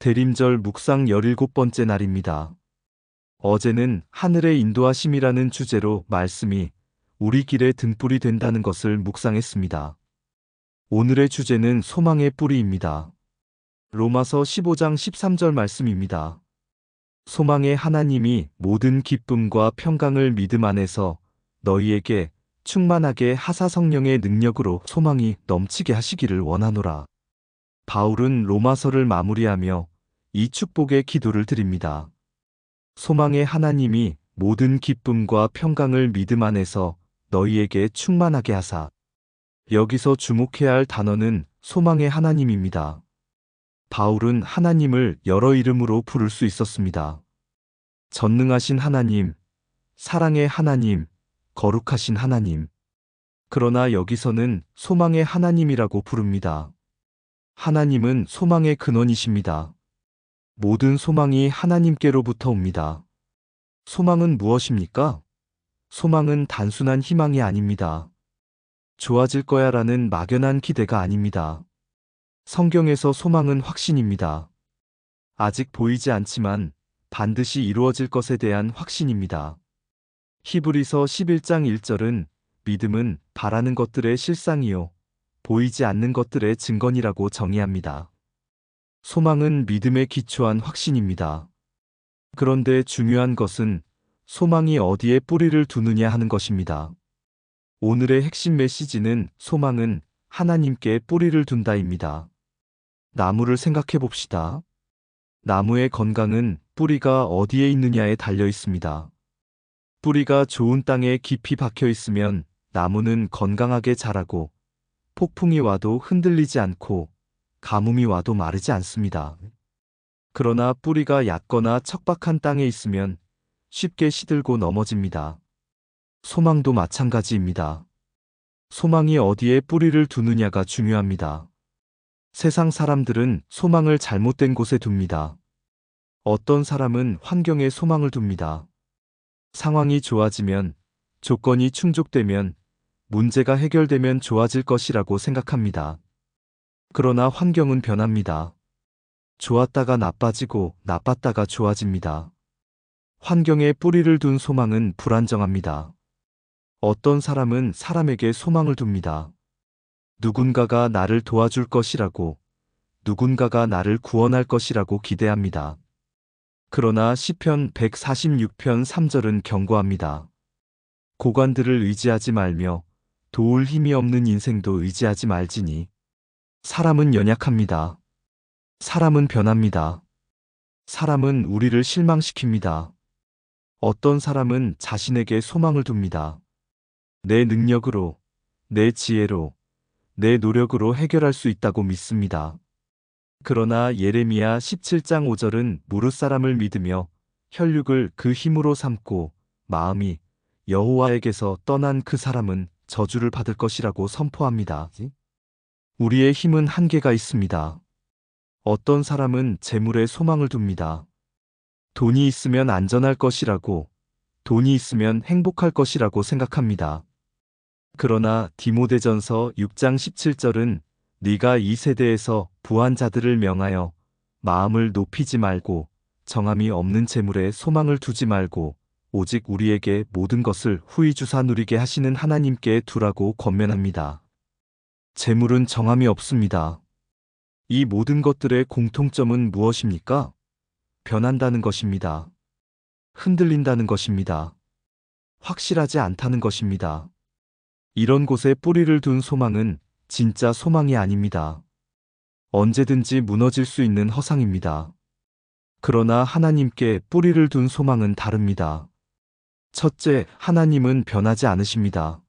대림절 묵상 17번째 날입니다. 어제는 하늘의 인도하심이라는 주제로 말씀이 우리 길의 등불이 된다는 것을 묵상했습니다. 오늘의 주제는 소망의 뿌리입니다. 로마서 15장 13절 말씀입니다. 소망의 하나님이 모든 기쁨과 평강을 믿음 안에서 너희에게 충만하게 하사 성령의 능력으로 소망이 넘치게 하시기를 원하노라. 바울은 로마서를 마무리하며 이 축복의 기도를 드립니다. 소망의 하나님이 모든 기쁨과 평강을 믿음 안에서 너희에게 충만하게 하사. 여기서 주목해야 할 단어는 소망의 하나님입니다. 바울은 하나님을 여러 이름으로 부를 수 있었습니다. 전능하신 하나님, 사랑의 하나님, 거룩하신 하나님. 그러나 여기서는 소망의 하나님이라고 부릅니다. 하나님은 소망의 근원이십니다. 모든 소망이 하나님께로부터 옵니다. 소망은 무엇입니까? 소망은 단순한 희망이 아닙니다. 좋아질 거야 라는 막연한 기대가 아닙니다. 성경에서 소망은 확신입니다. 아직 보이지 않지만 반드시 이루어질 것에 대한 확신입니다. 히브리서 11장 1절은 믿음은 바라는 것들의 실상이요 보이지 않는 것들의 증거니라고 정의합니다. 소망은 믿음에 기초한 확신입니다. 그런데 중요한 것은 소망이 어디에 뿌리를 두느냐 하는 것입니다. 오늘의 핵심 메시지는 소망은 하나님께 뿌리를 둔다입니다. 나무를 생각해 봅시다. 나무의 건강은 뿌리가 어디에 있느냐에 달려 있습니다. 뿌리가 좋은 땅에 깊이 박혀 있으면 나무는 건강하게 자라고 폭풍이 와도 흔들리지 않고 가뭄이 와도 마르지 않습니다. 그러나 뿌리가 얕거나 척박한 땅에 있으면 쉽게 시들고 넘어집니다. 소망도 마찬가지입니다. 소망이 어디에 뿌리를 두느냐가 중요합니다. 세상 사람들은 소망을 잘못된 곳에 둡니다. 어떤 사람은 환경에 소망을 둡니다. 상황이 좋아지면, 조건이 충족되면, 문제가 해결되면 좋아질 것이라고 생각합니다. 그러나 환경은 변합니다. 좋았다가 나빠지고 나빴다가 좋아집니다. 환경에 뿌리를 둔 소망은 불안정합니다. 어떤 사람은 사람에게 소망을 둡니다. 누군가가 나를 도와줄 것이라고, 누군가가 나를 구원할 것이라고 기대합니다. 그러나 시편 146편 3절은 경고합니다. 고관들을 의지하지 말며 도울 힘이 없는 인생도 의지하지 말지니 사람은 연약합니다. 사람은 변합니다. 사람은 우리를 실망시킵니다. 어떤 사람은 자신에게 소망을 둡니다. 내 능력으로, 내 지혜로, 내 노력으로 해결할 수 있다고 믿습니다. 그러나 예레미야 17장 5절은 무릇 사람을 믿으며 혈육을 그 힘으로 삼고 마음이 여호와에게서 떠난 그 사람은 저주를 받을 것이라고 선포합니다. 우리의 힘은 한계가 있습니다. 어떤 사람은 재물에 소망을 둡니다. 돈이 있으면 안전할 것이라고, 돈이 있으면 행복할 것이라고 생각합니다. 그러나 디모데전서 6장 17절은 네가 이 세대에서 부한 자들을 명하여 마음을 높이지 말고 정함이 없는 재물에 소망을 두지 말고 오직 우리에게 모든 것을 후히 주사 누리게 하시는 하나님께 두라고 권면합니다. 재물은 정함이 없습니다. 이 모든 것들의 공통점은 무엇입니까? 변한다는 것입니다. 흔들린다는 것입니다. 확실하지 않다는 것입니다. 이런 곳에 뿌리를 둔 소망은 진짜 소망이 아닙니다. 언제든지 무너질 수 있는 허상입니다. 그러나 하나님께 뿌리를 둔 소망은 다릅니다. 첫째, 하나님은 변하지 않으십니다.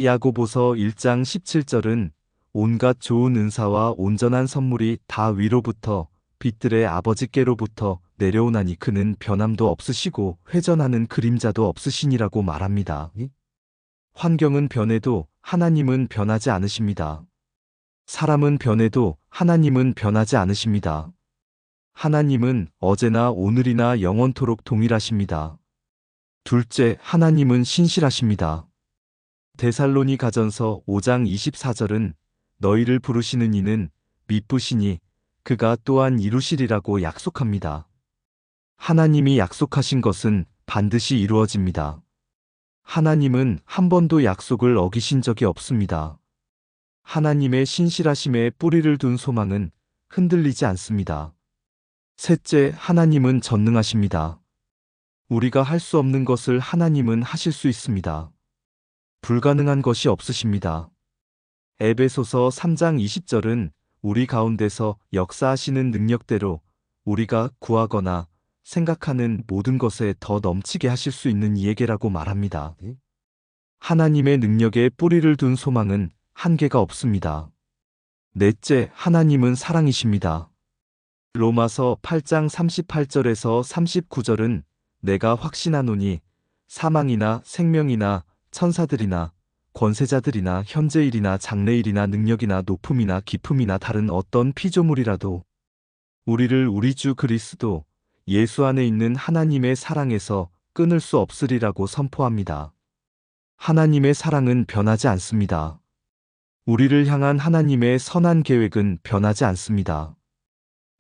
야고보서 1장 17절은 온갖 좋은 은사와 온전한 선물이 다 위로부터 빛들의 아버지께로부터 내려오나니 그는 변함도 없으시고 회전하는 그림자도 없으시니라고 말합니다. 환경은 변해도 하나님은 변하지 않으십니다. 사람은 변해도 하나님은 변하지 않으십니다. 하나님은 어제나 오늘이나 영원토록 동일하십니다. 둘째, 하나님은 신실하십니다. 데살로니가전서 5장 24절은 너희를 부르시는 이는 미쁘시니 그가 또한 이루시리라고 약속합니다. 하나님이 약속하신 것은 반드시 이루어집니다. 하나님은 한 번도 약속을 어기신 적이 없습니다. 하나님의 신실하심에 뿌리를 둔 소망은 흔들리지 않습니다. 셋째, 하나님은 전능하십니다. 우리가 할 수 없는 것을 하나님은 하실 수 있습니다. 불가능한 것이 없으십니다. 에베소서 3장 20절은 우리 가운데서 역사하시는 능력대로 우리가 구하거나 생각하는 모든 것에 더 넘치게 하실 수 있는 이에게라고 말합니다. 하나님의 능력에 뿌리를 둔 소망은 한계가 없습니다. 넷째, 하나님은 사랑이십니다. 로마서 8장 38절에서 39절은 내가 확신하노니 사망이나 생명이나 천사들이나 권세자들이나 현재일이나 장래일이나 능력이나 높음이나 깊음이나 다른 어떤 피조물이라도 우리를 우리 주 그리스도 예수 안에 있는 하나님의 사랑에서 끊을 수 없으리라고 선포합니다. 하나님의 사랑은 변하지 않습니다. 우리를 향한 하나님의 선한 계획은 변하지 않습니다.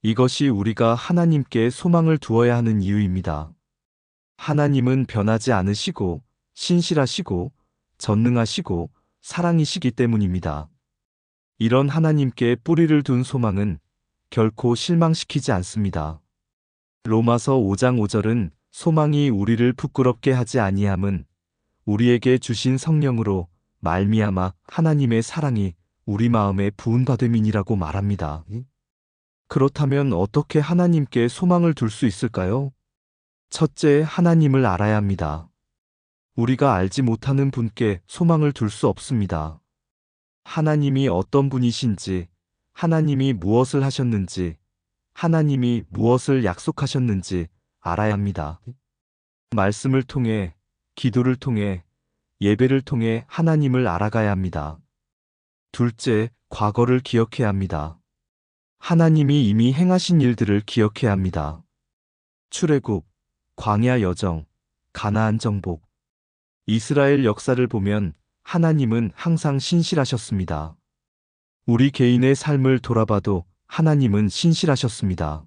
이것이 우리가 하나님께 소망을 두어야 하는 이유입니다. 하나님은 변하지 않으시고 신실하시고 전능하시고 사랑이시기 때문입니다. 이런 하나님께 뿌리를 둔 소망은 결코 실망시키지 않습니다. 로마서 5장 5절은 소망이 우리를 부끄럽게 하지 아니함은 우리에게 주신 성령으로 말미암아 하나님의 사랑이 우리 마음에 부은받음이니라고 말합니다. 그렇다면 어떻게 하나님께 소망을 둘 수 있을까요? 첫째, 하나님을 알아야 합니다. 우리가 알지 못하는 분께 소망을 둘 수 없습니다. 하나님이 어떤 분이신지, 하나님이 무엇을 하셨는지, 하나님이 무엇을 약속하셨는지 알아야 합니다. 말씀을 통해, 기도를 통해, 예배를 통해 하나님을 알아가야 합니다. 둘째, 과거를 기억해야 합니다. 하나님이 이미 행하신 일들을 기억해야 합니다. 출애굽, 광야 여정, 가나안 정복, 이스라엘 역사를 보면 하나님은 항상 신실하셨습니다. 우리 개인의 삶을 돌아봐도 하나님은 신실하셨습니다.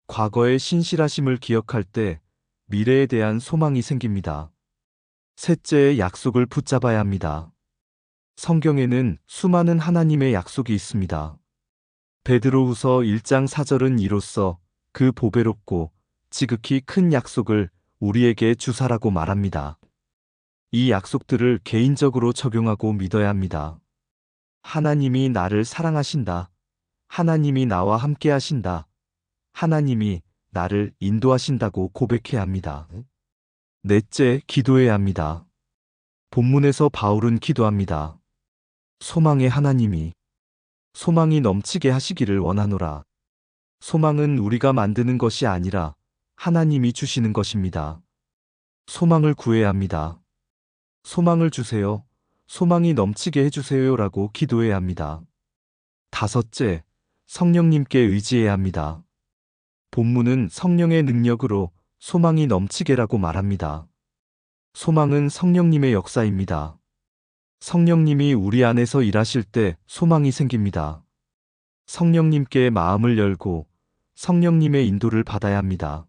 과거의 신실하심을 기억할 때 미래에 대한 소망이 생깁니다. 셋째, 약속을 붙잡아야 합니다. 성경에는 수많은 하나님의 약속이 있습니다. 베드로후서 1장 4절은 이로써 그 보배롭고 지극히 큰 약속을 우리에게 주사라고 말합니다. 이 약속들을 개인적으로 적용하고 믿어야 합니다. 하나님이 나를 사랑하신다. 하나님이 나와 함께 하신다. 하나님이 나를 인도하신다고 고백해야 합니다. 넷째, 기도해야 합니다. 본문에서 바울은 기도합니다. 소망의 하나님이 소망이 넘치게 하시기를 원하노라. 소망은 우리가 만드는 것이 아니라 하나님이 주시는 것입니다. 소망을 구해야 합니다. 소망을 주세요. 소망이 넘치게 해주세요라고 기도해야 합니다. 다섯째, 성령님께 의지해야 합니다. 본문은 성령의 능력으로 소망이 넘치게라고 말합니다. 소망은 성령님의 역사입니다. 성령님이 우리 안에서 일하실 때 소망이 생깁니다. 성령님께 마음을 열고 성령님의 인도를 받아야 합니다.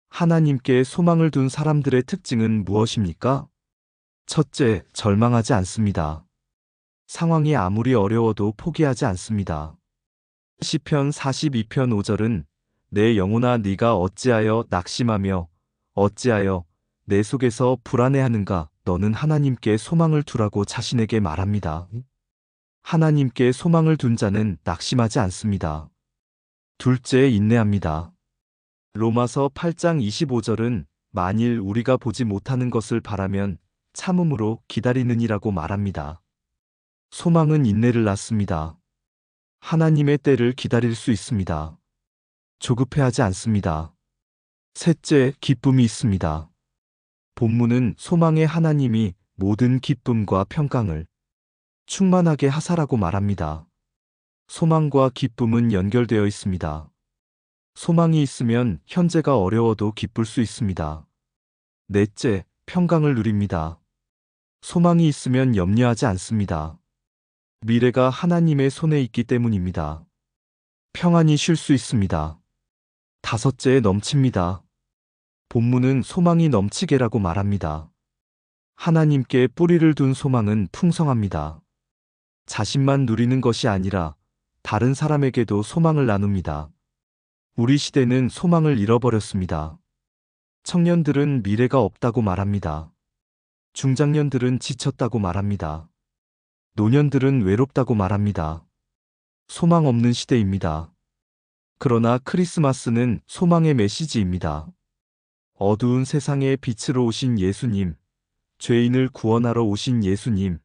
하나님께 소망을 둔 사람들의 특징은 무엇입니까? 첫째, 절망하지 않습니다. 상황이 아무리 어려워도 포기하지 않습니다. 시편 42편 5절은 내 영혼아 네가 어찌하여 낙심하며 어찌하여 내 속에서 불안해하는가? 너는 하나님께 소망을 두라고 자신에게 말합니다. 하나님께 소망을 둔 자는 낙심하지 않습니다. 둘째, 인내합니다. 로마서 8장 25절은 만일 우리가 보지 못하는 것을 바라면 참음으로 기다리느니라고 말합니다. 소망은 인내를 낳습니다. 하나님의 때를 기다릴 수 있습니다. 조급해하지 않습니다. 셋째, 기쁨이 있습니다. 본문은 소망의 하나님이 모든 기쁨과 평강을 충만하게 하사라고 말합니다. 소망과 기쁨은 연결되어 있습니다. 소망이 있으면 현재가 어려워도 기쁠 수 있습니다. 넷째, 평강을 누립니다. 소망이 있으면 염려하지 않습니다. 미래가 하나님의 손에 있기 때문입니다. 평안히 쉴 수 있습니다. 다섯째에 넘칩니다. 본문은 소망이 넘치게라고 말합니다. 하나님께 뿌리를 둔 소망은 풍성합니다. 자신만 누리는 것이 아니라 다른 사람에게도 소망을 나눕니다. 우리 시대는 소망을 잃어버렸습니다. 청년들은 미래가 없다고 말합니다. 중장년들은 지쳤다고 말합니다. 노년들은 외롭다고 말합니다. 소망 없는 시대입니다. 그러나 크리스마스는 소망의 메시지입니다. 어두운 세상에 빛으로 오신 예수님, 죄인을 구원하러 오신 예수님,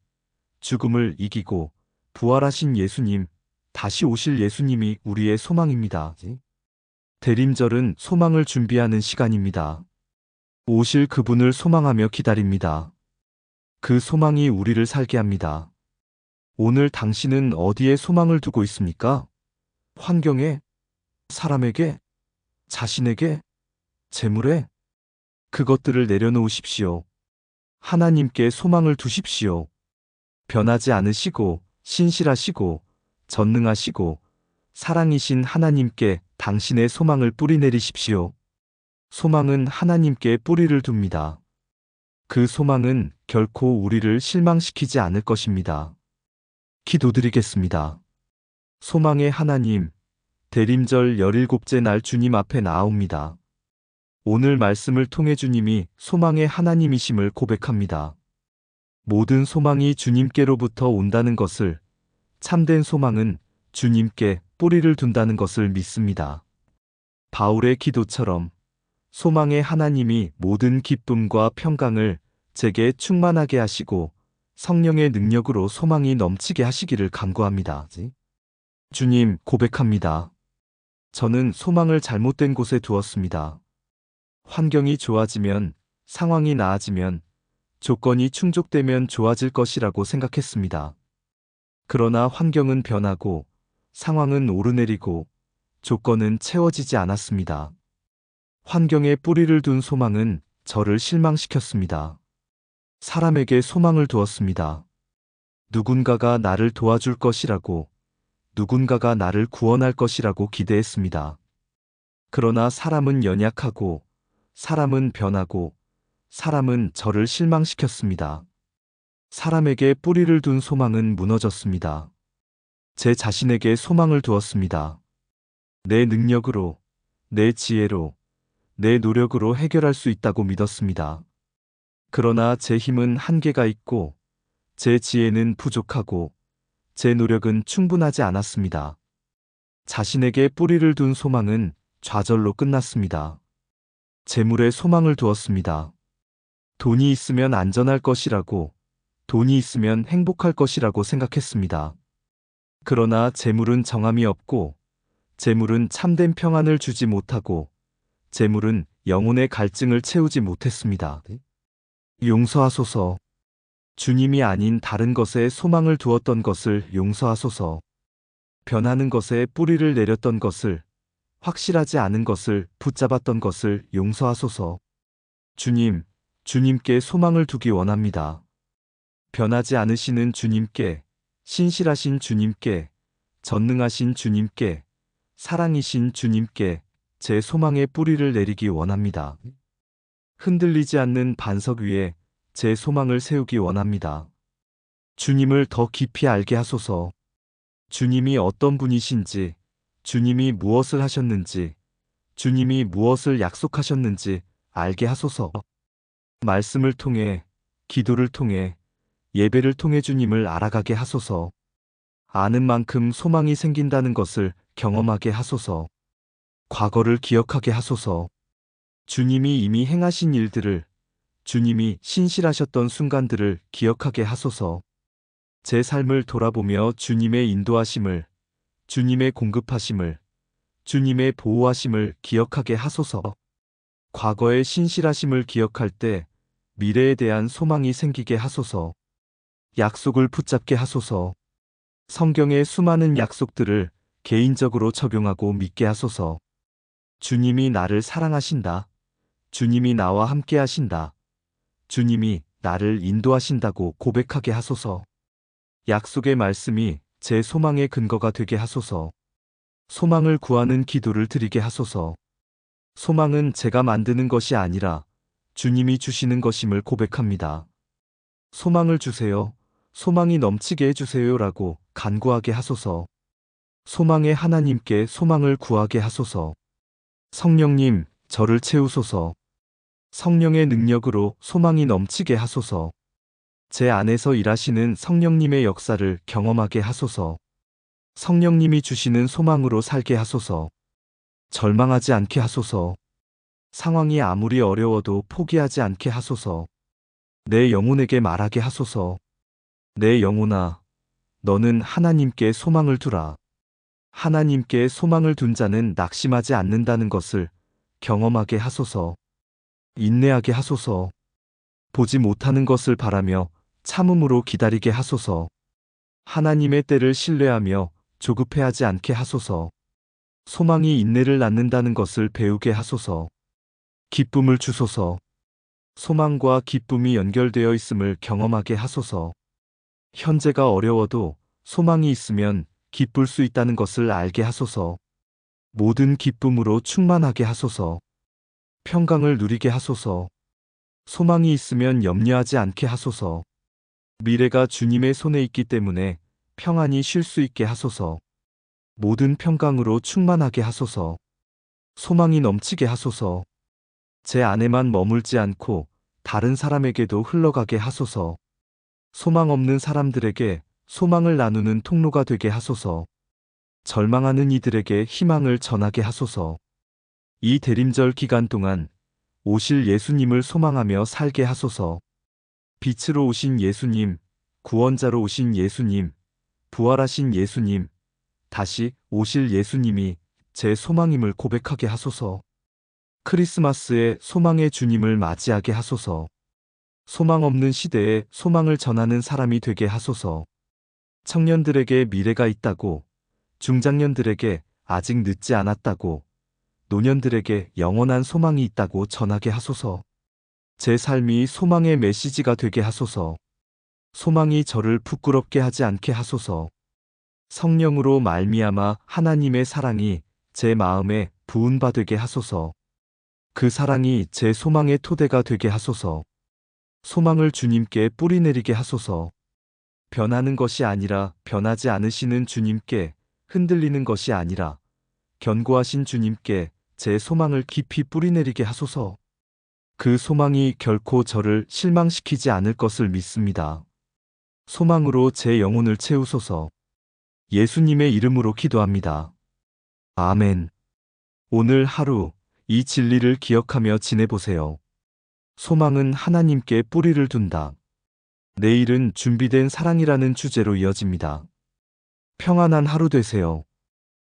죽음을 이기고 부활하신 예수님, 다시 오실 예수님이 우리의 소망입니다. 대림절은 소망을 준비하는 시간입니다. 오실 그분을 소망하며 기다립니다. 그 소망이 우리를 살게 합니다. 오늘 당신은 어디에 소망을 두고 있습니까? 환경에? 사람에게? 자신에게? 재물에? 그것들을 내려놓으십시오. 하나님께 소망을 두십시오. 변하지 않으시고 신실하시고 전능하시고 사랑이신 하나님께 당신의 소망을 뿌리내리십시오. 소망은 하나님께 뿌리를 둡니다. 그 소망은 결코 우리를 실망시키지 않을 것입니다. 기도드리겠습니다. 소망의 하나님, 대림절 17째 날 주님 앞에 나아옵니다. 오늘 말씀을 통해 주님이 소망의 하나님이심을 고백합니다. 모든 소망이 주님께로부터 온다는 것을, 참된 소망은 주님께 뿌리를 둔다는 것을 믿습니다. 바울의 기도처럼 소망의 하나님이 모든 기쁨과 평강을 제게 충만하게 하시고 성령의 능력으로 소망이 넘치게 하시기를 간구합니다. 주님, 고백합니다. 저는 소망을 잘못된 곳에 두었습니다. 환경이 좋아지면, 상황이 나아지면, 조건이 충족되면 좋아질 것이라고 생각했습니다. 그러나 환경은 변하고, 상황은 오르내리고, 조건은 채워지지 않았습니다. 환경에 뿌리를 둔 소망은 저를 실망시켰습니다. 사람에게 소망을 두었습니다. 누군가가 나를 도와줄 것이라고, 누군가가 나를 구원할 것이라고 기대했습니다. 그러나 사람은 연약하고, 사람은 변하고, 사람은 저를 실망시켰습니다. 사람에게 뿌리를 둔 소망은 무너졌습니다. 제 자신에게 소망을 두었습니다. 내 능력으로, 내 지혜로, 내 노력으로 해결할 수 있다고 믿었습니다. 그러나 제 힘은 한계가 있고, 제 지혜는 부족하고, 제 노력은 충분하지 않았습니다. 자신에게 뿌리를 둔 소망은 좌절로 끝났습니다. 재물에 소망을 두었습니다. 돈이 있으면 안전할 것이라고, 돈이 있으면 행복할 것이라고 생각했습니다. 그러나 재물은 정함이 없고, 재물은 참된 평안을 주지 못하고, 재물은 영혼의 갈증을 채우지 못했습니다. 용서하소서. 주님이 아닌 다른 것에 소망을 두었던 것을 용서하소서. 변하는 것에 뿌리를 내렸던 것을, 확실하지 않은 것을 붙잡았던 것을 용서하소서. 주님, 주님께 소망을 두기 원합니다. 변하지 않으시는 주님께, 신실하신 주님께, 전능하신 주님께, 사랑이신 주님께 제 소망의 뿌리를 내리기 원합니다. 흔들리지 않는 반석 위에 제 소망을 세우기 원합니다. 주님을 더 깊이 알게 하소서. 주님이 어떤 분이신지, 주님이 무엇을 하셨는지, 주님이 무엇을 약속하셨는지 알게 하소서. 말씀을 통해, 기도를 통해, 예배를 통해 주님을 알아가게 하소서. 아는 만큼 소망이 생긴다는 것을 경험하게 하소서. 과거를 기억하게 하소서. 주님이 이미 행하신 일들을, 주님이 신실하셨던 순간들을 기억하게 하소서. 제 삶을 돌아보며 주님의 인도하심을, 주님의 공급하심을, 주님의 보호하심을 기억하게 하소서. 과거의 신실하심을 기억할 때 미래에 대한 소망이 생기게 하소서. 약속을 붙잡게 하소서. 성경의 수많은 약속들을 개인적으로 적용하고 믿게 하소서. 주님이 나를 사랑하신다. 주님이 나와 함께 하신다. 주님이 나를 인도하신다고 고백하게 하소서. 약속의 말씀이 제 소망의 근거가 되게 하소서. 소망을 구하는 기도를 드리게 하소서. 소망은 제가 만드는 것이 아니라 주님이 주시는 것임을 고백합니다. 소망을 주세요. 소망이 넘치게 해주세요라고 간구하게 하소서. 소망의 하나님께 소망을 구하게 하소서. 성령님, 저를 채우소서. 성령의 능력으로 소망이 넘치게 하소서. 제 안에서 일하시는 성령님의 역사를 경험하게 하소서. 성령님이 주시는 소망으로 살게 하소서. 절망하지 않게 하소서. 상황이 아무리 어려워도 포기하지 않게 하소서. 내 영혼에게 말하게 하소서. 내 영혼아, 너는 하나님께 소망을 두라. 하나님께 소망을 둔 자는 낙심하지 않는다는 것을 경험하게 하소서. 인내하게 하소서. 보지 못하는 것을 바라며 참음으로 기다리게 하소서. 하나님의 때를 신뢰하며 조급해하지 않게 하소서. 소망이 인내를 낳는다는 것을 배우게 하소서. 기쁨을 주소서. 소망과 기쁨이 연결되어 있음을 경험하게 하소서. 현재가 어려워도 소망이 있으면 기쁠 수 있다는 것을 알게 하소서. 모든 기쁨으로 충만하게 하소서. 평강을 누리게 하소서. 소망이 있으면 염려하지 않게 하소서. 미래가 주님의 손에 있기 때문에 평안히 쉴 수 있게 하소서. 모든 평강으로 충만하게 하소서. 소망이 넘치게 하소서. 제 안에만 머물지 않고 다른 사람에게도 흘러가게 하소서. 소망 없는 사람들에게 소망을 나누는 통로가 되게 하소서. 절망하는 이들에게 희망을 전하게 하소서. 이 대림절 기간 동안 오실 예수님을 소망하며 살게 하소서. 빛으로 오신 예수님, 구원자로 오신 예수님, 부활하신 예수님, 다시 오실 예수님이 제 소망임을 고백하게 하소서. 크리스마스에 소망의 주님을 맞이하게 하소서. 소망 없는 시대에 소망을 전하는 사람이 되게 하소서. 청년들에게 미래가 있다고, 중장년들에게 아직 늦지 않았다고, 노년들에게 영원한 소망이 있다고 전하게 하소서. 제 삶이 소망의 메시지가 되게 하소서. 소망이 저를 부끄럽게 하지 않게 하소서. 성령으로 말미암아 하나님의 사랑이 제 마음에 부은바 되게 하소서. 그 사랑이 제 소망의 토대가 되게 하소서. 소망을 주님께 뿌리내리게 하소서. 변하는 것이 아니라 변하지 않으시는 주님께, 흔들리는 것이 아니라 견고하신 주님께 제 소망을 깊이 뿌리내리게 하소서. 그 소망이 결코 저를 실망시키지 않을 것을 믿습니다. 소망으로 제 영혼을 채우소서. 예수님의 이름으로 기도합니다. 아멘. 오늘 하루 이 진리를 기억하며 지내보세요. 소망은 하나님께 뿌리를 둔다. 내일은 준비된 사랑이라는 주제로 이어집니다. 평안한 하루 되세요.